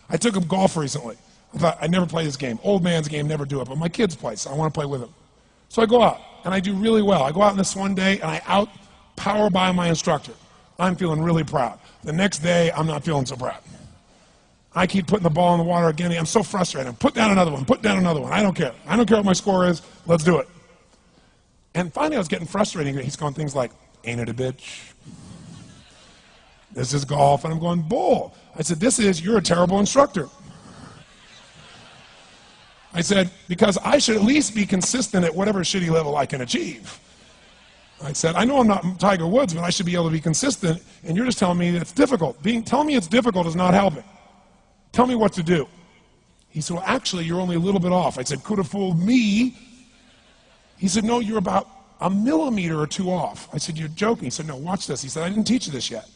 I took him golf recently. I thought, I'd never play this game. Old man's game, never do it, but my kids play, so I want to play with them. So I go out, and I do really well. I go out on this one day, and I out-power by my instructor. I'm feeling really proud. The next day, I'm not feeling so proud. I keep putting the ball in the water again. I'm so frustrated. Put down another one, put down another one. I don't care. I don't care what my score is. Let's do it. And finally, I was getting frustrated. He's going things like, ain't it a bitch? This is golf. And I'm going, bull. I said, you're a terrible instructor. I said, because I should at least be consistent at whatever shitty level I can achieve. I said, I know I'm not Tiger Woods, but I should be able to be consistent, and you're just telling me that it's difficult. Telling me it's difficult is not helping. Tell me what to do. He said, well, actually, you're only a little bit off. I said, could have fooled me. He said, no, you're about a millimeter or two off. I said, you're joking. He said, no, watch this. He said, I didn't teach you this yet.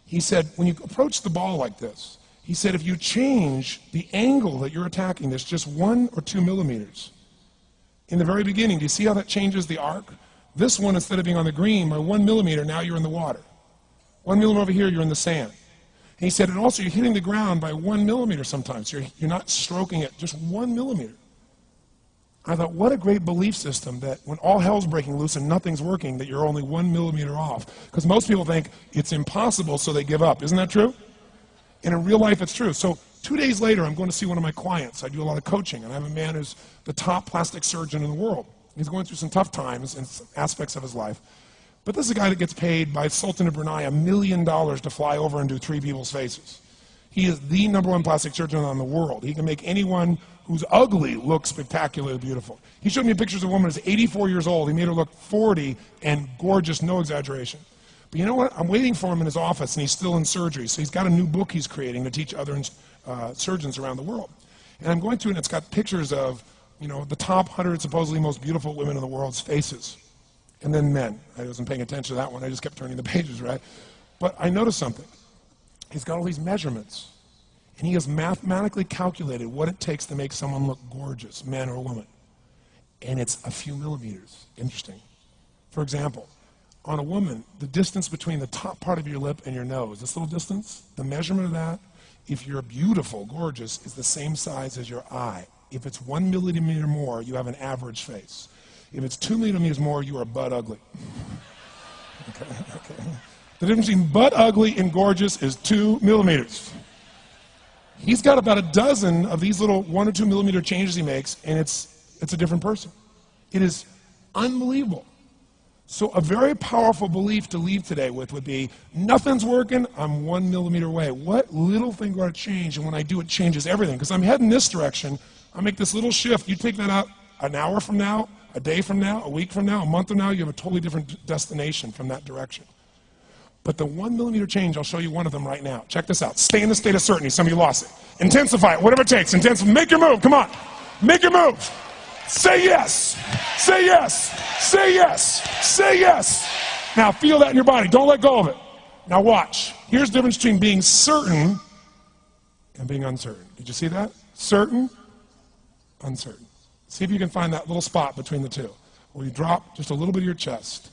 He said, when you approach the ball like this, he said, if you change the angle that you're attacking this just 1 or 2 millimeters, in the very beginning, do you see how that changes the arc? This one, instead of being on the green, by 1 millimeter, now you're in the water. 1 millimeter over here, you're in the sand. And he said, and also you're hitting the ground by 1 millimeter sometimes. You're not stroking it, just 1 millimeter. I thought, what a great belief system that when all hell's breaking loose and nothing's working, that you're only 1 millimeter off. Because most people think it's impossible, so they give up. Isn't that true? And in real life, it's true. So 2 days later, I'm going to see one of my clients. I do a lot of coaching, and I have a man who's the top plastic surgeon in the world. He's going through some tough times in some aspects of his life. But this is a guy that gets paid by Sultan of Brunei $1 million to fly over and do 3 people's faces. He is the #1 plastic surgeon in the world. He can make anyone who's ugly look spectacularly beautiful. He showed me pictures of a woman who's 84 years old. He made her look 40 and gorgeous, no exaggeration. But you know what? I'm waiting for him in his office, and he's still in surgery. So he's got a new book he's creating to teach other surgeons around the world. And I'm going through it, and it's got pictures of, you know, the top 100 supposedly most beautiful women in the world's faces. And then men. I wasn't paying attention to that one. I just kept turning the pages, right? But I noticed something. He's got all these measurements. And he has mathematically calculated what it takes to make someone look gorgeous, man or woman. And it's a few millimeters. Interesting. For example, on a woman, the distance between the top part of your lip and your nose, this little distance, the measurement of that, if you're beautiful, gorgeous, is the same size as your eye. If it's 1 millimeter more, you have an average face. If it's 2 millimeters more, you are butt ugly. Okay. The difference between butt ugly and gorgeous is 2 millimeters. He's got about a dozen of these little 1 or 2 millimeter changes he makes, and it's a different person. It is unbelievable. So a very powerful belief to leave today with would be, nothing's working, I'm 1 millimeter away. What little thing do I change? And when I do, it changes everything. Because I'm heading this direction, I make this little shift. You take that out an hour from now, a day from now, a week from now, a month from now, you have a totally different destination from that direction. But the 1 millimeter change, I'll show you one of them right now. Check this out. Stay in the state of certainty. Some of you lost it. Intensify it, whatever it takes. Make your move. Come on. Make your move. Say yes. Say yes. Say yes. Say yes. Now feel that in your body. Don't let go of it. Now watch. Here's the difference between being certain and being uncertain. Did you see that? Certain, uncertain. See if you can find that little spot between the two, where you drop just a little bit of your chest,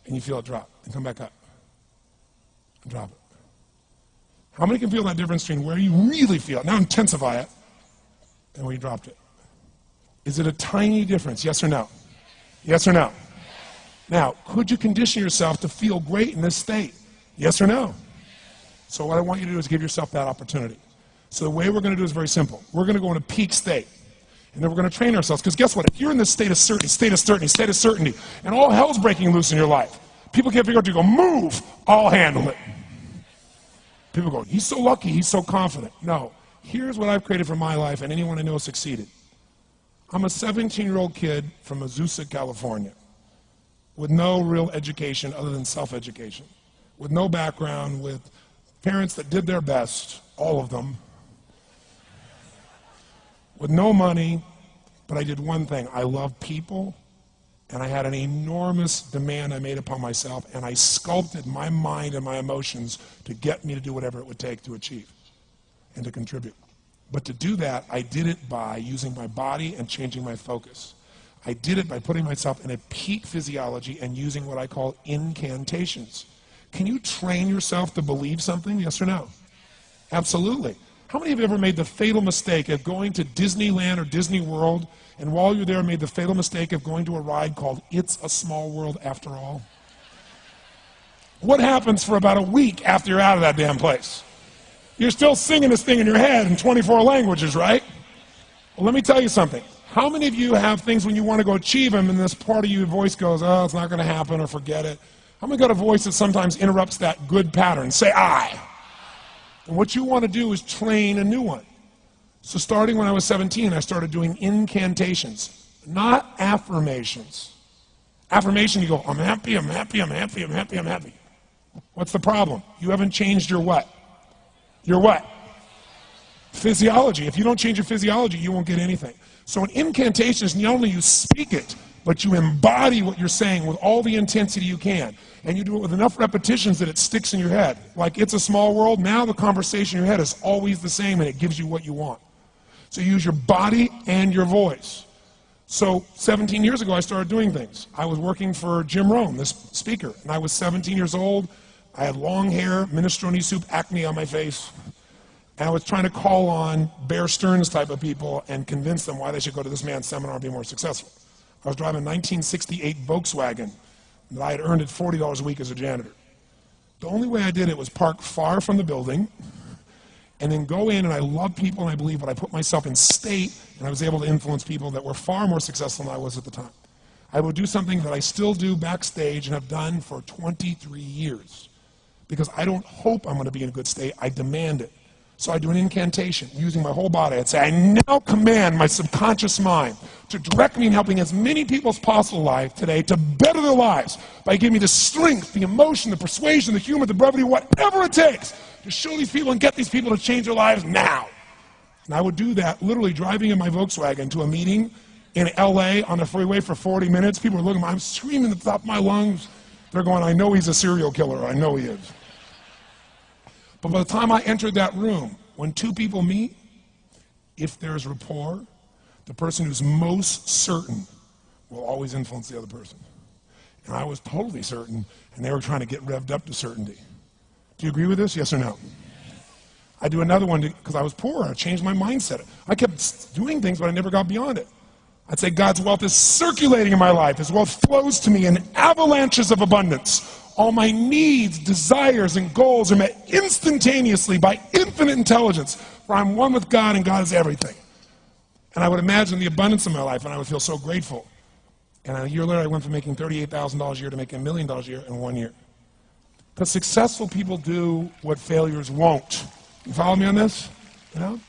and you feel it drop, and come back up, and drop it. How many can feel that difference between where you really feel it, now intensify it, and where you dropped it? Is it a tiny difference, yes or no? Yes or no? Now, could you condition yourself to feel great in this state? Yes or no? So what I want you to do is give yourself that opportunity. So the way we're going to do is very simple. We're going to go in a peak state. And then we're going to train ourselves. Because guess what? If you're in this state of certainty, and all hell's breaking loose in your life, people can't figure out to go, move, I'll handle it. People go, he's so lucky, he's so confident. No. Here's what I've created for my life, and anyone I know succeeded. I'm a 17-year-old kid from Azusa, California, with no real education other than self-education, with no background, with parents that did their best, all of them, with no money, but I did one thing. I loved people, and I had an enormous demand I made upon myself, and I sculpted my mind and my emotions to get me to do whatever it would take to achieve and to contribute. But to do that, I did it by using my body and changing my focus. I did it by putting myself in a peak physiology and using what I call incantations. Can you train yourself to believe something, yes or no? Absolutely. How many of you ever made the fatal mistake of going to Disneyland or Disney World, and while you're there made the fatal mistake of going to a ride called It's a Small World After All? What happens for about a week after you're out of that damn place? You're still singing this thing in your head in 24 languages, right? Well, let me tell you something. How many of you have things when you want to go achieve them and this part of your voice goes, oh, it's not going to happen, or forget it? How many got a voice that sometimes interrupts that good pattern? Say I. And what you want to do is train a new one. So starting when I was 17, I started doing incantations, not affirmations. Affirmation, you go, I'm happy, I'm happy, I'm happy, I'm happy, I'm happy. What's the problem? You haven't changed your what? Your what? Physiology. If you don't change your physiology, you won't get anything. So an incantation is not only you speak it, but you embody what you're saying with all the intensity you can. And you do it with enough repetitions that it sticks in your head. Like It's a Small World, now the conversation in your head is always the same and it gives you what you want. So you use your body and your voice. So 17 years ago, I started doing things. I was working for Jim Rohn, this speaker, and I was 17 years old. I had long hair, minestrone soup, acne on my face. And I was trying to call on Bear Stearns type of people and convince them why they should go to this man's seminar and be more successful. I was driving a 1968 Volkswagen that I had earned at $40 a week as a janitor. The only way I did it was park far from the building and then go in, and I love people and I believe, but I put myself in state, and I was able to influence people that were far more successful than I was at the time. I would do something that I still do backstage and have done for 23 years because I don't hope I'm going to be in a good state, I demand it. So I do an incantation using my whole body. I'd say, I now command my subconscious mind to direct me in helping as many people as possible alive today to better their lives by giving me the strength, the emotion, the persuasion, the humor, the brevity, whatever it takes to show these people and get these people to change their lives now. And I would do that literally driving in my Volkswagen to a meeting in LA on the freeway for 40 minutes. People are looking at me, I'm screaming at the top of my lungs. They're going, I know he's a serial killer, I know he is. But by the time I entered that room, when two people meet, if there's rapport, the person who's most certain will always influence the other person. And I was totally certain, and they were trying to get revved up to certainty. Do you agree with this? Yes or no? I do another one because I was poor. I changed my mindset. I kept doing things, but I never got beyond it. I'd say God's wealth is circulating in my life. His wealth flows to me in avalanches of abundance. All my needs, desires, and goals are met instantaneously by infinite intelligence, for I'm one with God and God is everything. And I would imagine the abundance in my life, and I would feel so grateful. And a year later, I went from making $38,000 a year to making $1 million a year in 1 year. Because successful people do what failures won't. You follow me on this? You know?